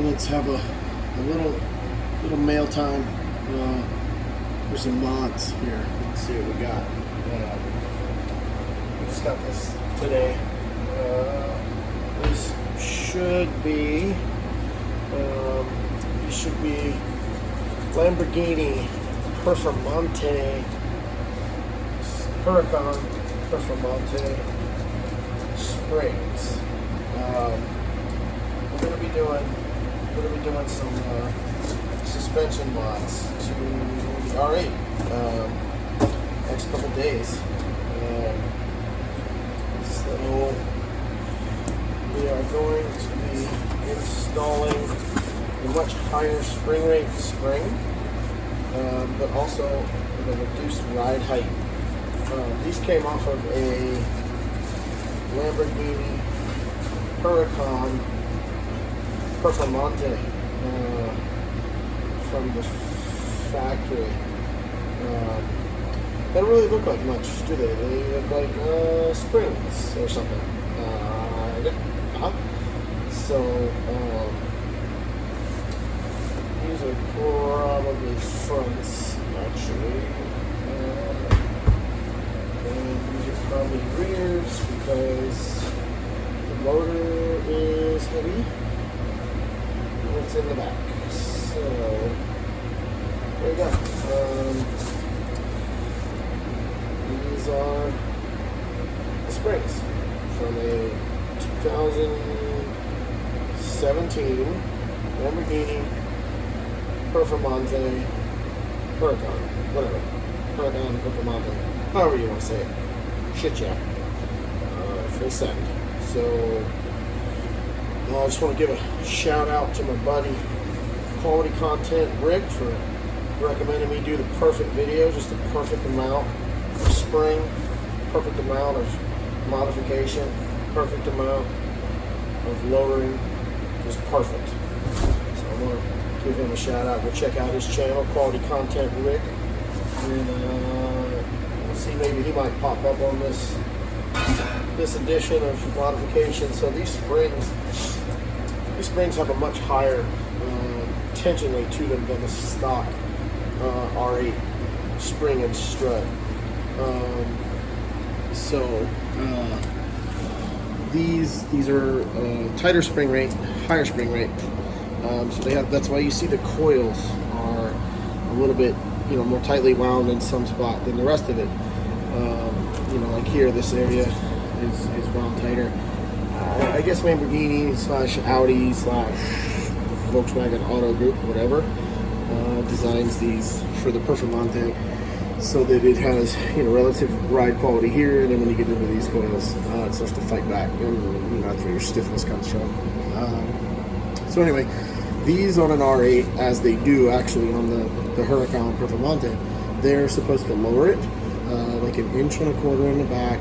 let's have a little mail time for some mods here. Let's see what we got. We just got this today. This should be Lamborghini Performante Huracan Performante springs. We're gonna be doing some suspension mods to the R8 next couple days. So we are going to be installing a much higher spring rate spring, but also with a reduced ride height. These came off of a Lamborghini Huracan Performante from the factory. They don't really look like much, do they? They look like springs or something. So these are probably fronts, actually. And these are probably rears because the motor is heavy. What's in the back? So there you go. These are the springs from a 2017 Lamborghini Performante Huracan, whatever. Huracan Performante, however you want to say it. Shit, yeah. Full send. So I just want to give a shout out to my buddy Quality Content Rick for recommending me do the perfect video, just the perfect amount of spring, perfect amount of modification, perfect amount of lowering, just perfect. So I want to give him a shout out. Go check out his channel, Quality Content Rick, and we'll see, maybe he might pop up on this edition of modification. So these springs have a much higher tension rate to them than the stock R8 spring and strut. These are tighter spring rate, higher spring rate. So that's why you see the coils are a little bit, more tightly wound in some spot than the rest of it. Like here, this area is wound tighter. I guess Lamborghini / Audi / Volkswagen Auto Group, whatever, designs these for the Performante so that it has, relative ride quality here, and then when you get into these coils, it starts to fight back, and that's where your stiffness comes from. So anyway, these on an R8, as they do actually on the Huracan Performante, they're supposed to lower it like 1.25 inches in the back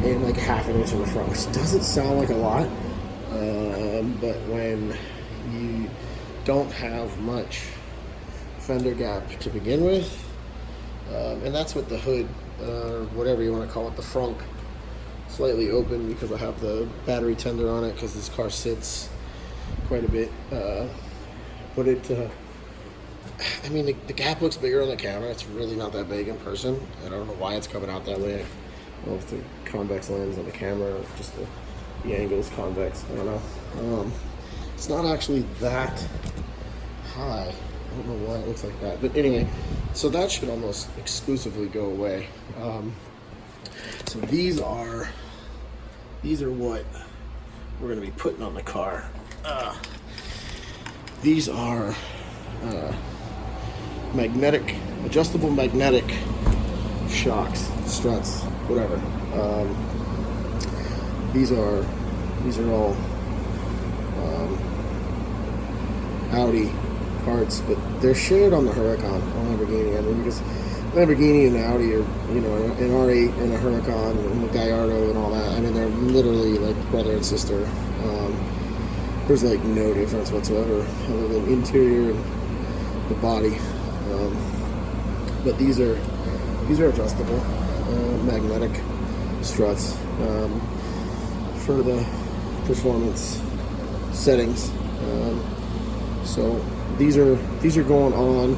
and like 1/2 inch in the front, which doesn't sound like a lot, but when you don't have much fender gap to begin with, and that's with the hood, whatever you want to call it, the frunk, slightly open because I have the battery tender on it because this car sits quite a bit. But the gap looks bigger on the camera. It's really not that big in person. I don't know why it's coming out that way. I don't know if the convex lens on the camera or just the angle is convex. I don't know. It's not actually that high. I don't know why it looks like that. But anyway, so that should almost exclusively go away. So these are what we're going to be putting on the car. These are adjustable magnetic shocks, struts, whatever. These are all Audi parts, but they're shared on the Huracan, on Lamborghini. Because Lamborghini and Audi are, an R8 and a Huracan and the Gallardo and all that. They're literally like brother and sister. There's like no difference whatsoever other than interior and the body. But these are adjustable magnetic struts for the performance settings. So these are going on.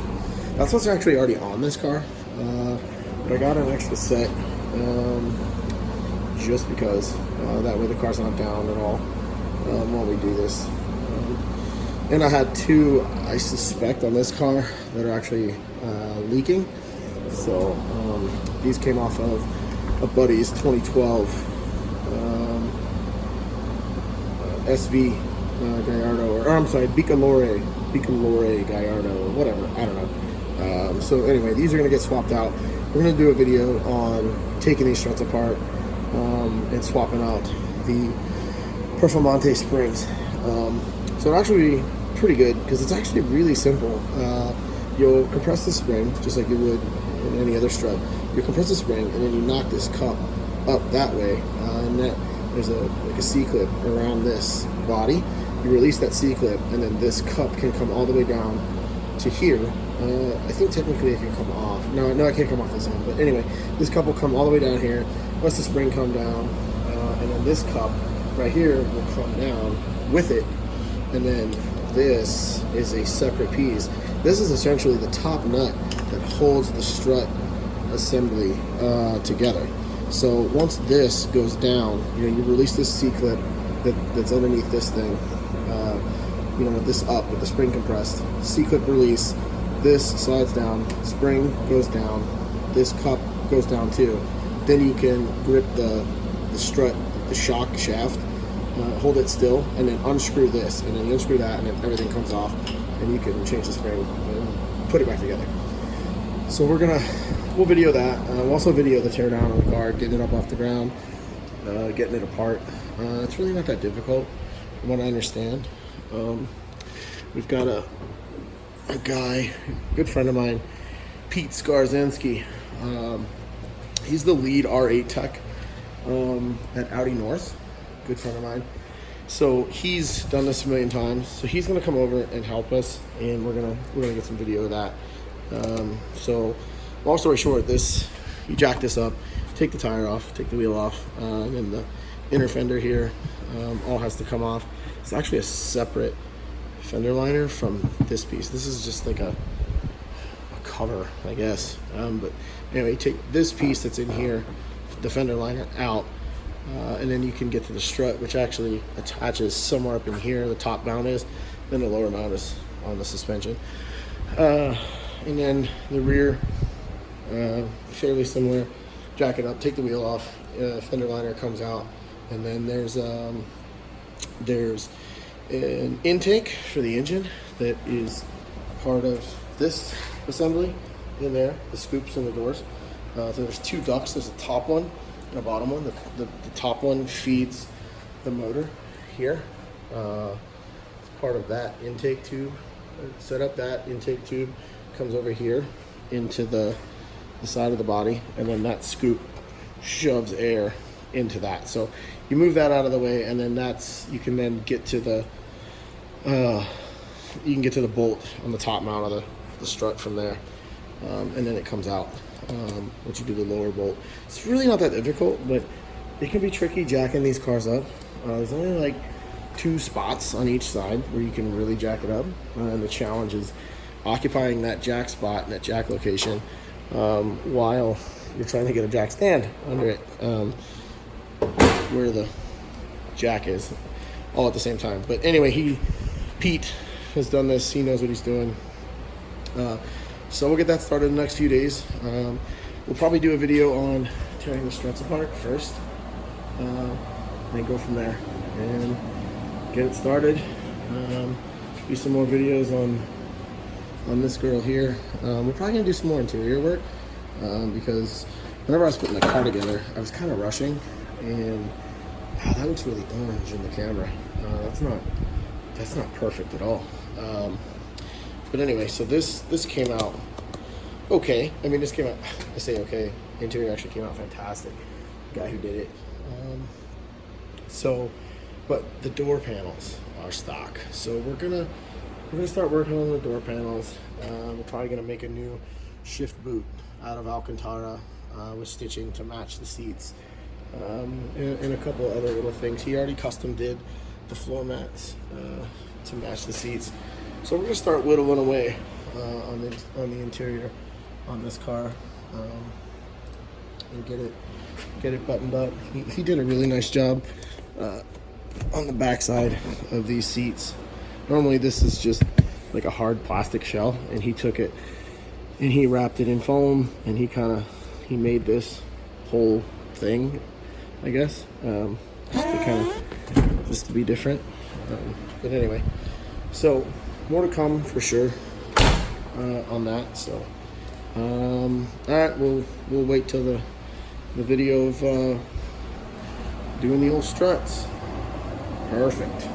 That's what's actually already on this car, but I got an extra set just because that way the car's not down at all while we do this. And I had two, I suspect, on this car that are actually leaking. So these came off of a buddy's 2012 SV Gallardo, or I'm sorry, Bicolore Gallardo, or whatever, I don't know. So anyway, these are gonna get swapped out. We're gonna do a video on taking these struts apart and swapping out the Performante springs. So it'll actually be pretty good because it's actually really simple. You'll compress the spring just like you would in any other strut. You compress the spring and then you knock this cup up that way, and that there's like a C-clip around this body. You release that C-clip and then this cup can come all the way down to here. I think technically it can come off. No, it can't come off this end. But anyway, this cup will come all the way down here. Once the spring come down, and then this cup right here will come down with it. And then this is a separate piece. This is essentially the top nut that holds the strut assembly together. So once this goes down, you release this C-clip that's underneath this thing. With this up, with the spring compressed, C-clip release, this slides down, spring goes down, this cup goes down too. Then you can grip the strut, the shock shaft, hold it still, and then unscrew this, and then you unscrew that, and then everything comes off, and you can change the spring and put it back together. So we'll video that. We'll also video the tear down on the car, getting it up off the ground, getting it apart. It's really not that difficult, from what I understand. We've got a guy, good friend of mine, Pete Skarzinski. He's the lead R8 tech at Audi North, good friend of mine. So he's done this a million times. So he's gonna come over and help us, and we're gonna get some video of that. So long story short, you jack this up, take the tire off, take the wheel off, and the inner fender here all has to come off. It's actually a separate fender liner from this piece. This is just like a cover, I guess. But anyway, you take this piece that's in here, the fender liner, out, and then you can get to the strut, which actually attaches somewhere up in here. The top mount is, then the lower mount is on the suspension. And then the rear, fairly similar. Jack it up, take the wheel off, fender liner comes out, and then there's an intake for the engine that is part of this assembly in there, the scoops and the doors. So there's two ducts. There's a top one and a bottom one. The top one feeds the motor here. It's part of that intake tube. Set up that intake tube, comes over here into the side of the body, and then that scoop shoves air into that. So you move that out of the way, and then you can then get to the bolt on the top mount of the strut from there, and then it comes out once you do the lower bolt. It's really not that difficult, but it can be tricky jacking these cars up. There's only like 2 spots on each side where you can really jack it up, and the challenge is occupying that jack spot and that jack location while you're trying to get a jack stand under it, where the jack is, all at the same time. But anyway, Pete has done this. He knows what he's doing. So we'll get that started in the next few days. We'll probably do a video on tearing the struts apart first, and then go from there and get it started. Do some more videos on this girl here. We're probably gonna do some more interior work because whenever I was putting the car together, I was kind of rushing, and that looks really orange in the camera. That's not perfect at all. But anyway, so this came out okay. I mean, this came out, I say okay. The interior actually came out fantastic. The guy who did it. But the door panels are stock. So we're gonna start working on the door panels. We're probably gonna make a new shift boot out of Alcantara with stitching to match the seats, and a couple other little things. He already custom did the floor mats to match the seats. So we're gonna start whittling away on the interior on this car, and get it buttoned up. He did a really nice job on the backside of these seats. Normally this is just like a hard plastic shell, and he took it and he wrapped it in foam, and he made this whole thing, I guess, just to be different. But anyway, so more to come for sure on that. So all right, we'll wait till the video of doing the old struts. Perfect.